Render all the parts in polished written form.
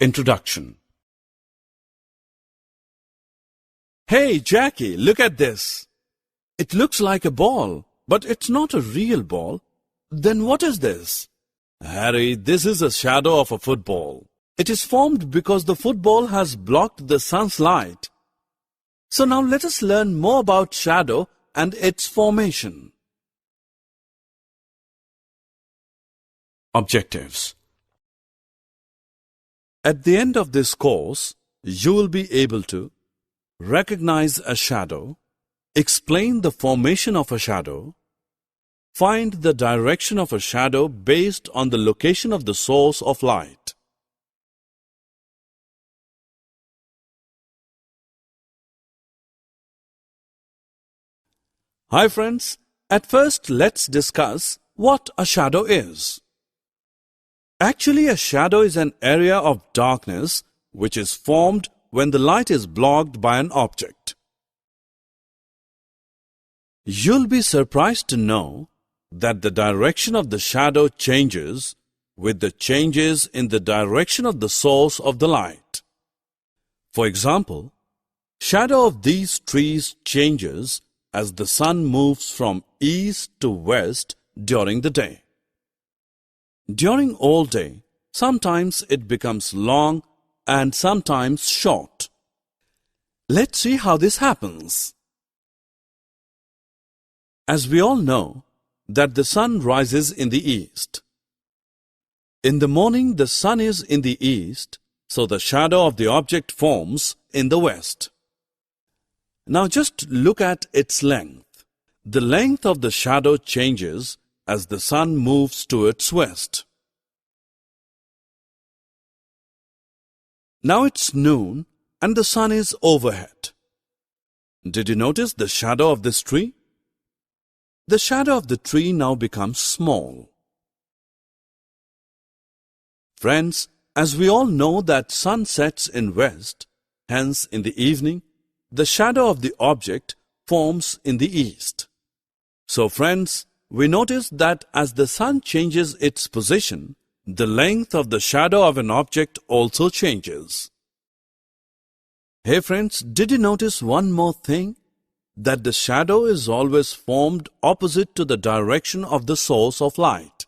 Introduction. Hey, Jackie, look at this. It looks like a ball, but it's not a real ball. Then what is this? Harry, this is a shadow of a football. It is formed because the football has blocked the sun's light. So now let us learn more about shadow and its formation. Objectives. At the end of this course, you will be able to recognize a shadow, explain the formation of a shadow, find the direction of a shadow based on the location of the source of light. Hi friends, at first let's discuss what a shadow is. Actually, a shadow is an area of darkness which is formed when the light is blocked by an object. You'll be surprised to know that the direction of the shadow changes with the changes in the direction of the source of the light. For example, shadow of these trees changes as the sun moves from east to west during the day. During all day, sometimes it becomes long and sometimes short. Let's see how this happens. As we all know that the sun rises in the east. In the morning, the sun is in the east, so the shadow of the object forms in the west. Now just look at its length. The length of the shadow changes as the sun moves towards west. Now it's noon and the sun is overhead. Did you notice the shadow of this tree? The shadow of the tree now becomes small. Friends, as we all know that sun sets in west, hence in the evening, the shadow of the object forms in the east. So friends, we notice that as the sun changes its position, the length of the shadow of an object also changes. Hey friends, did you notice one more thing? That the shadow is always formed opposite to the direction of the source of light.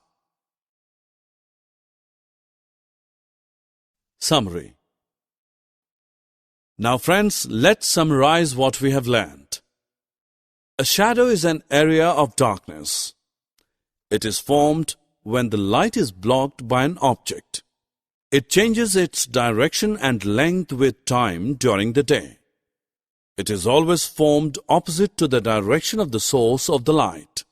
Summary. Now friends, let's summarize what we have learned. A shadow is an area of darkness. It is formed when the light is blocked by an object. It changes its direction and length with time during the day. It is always formed opposite to the direction of the source of the light.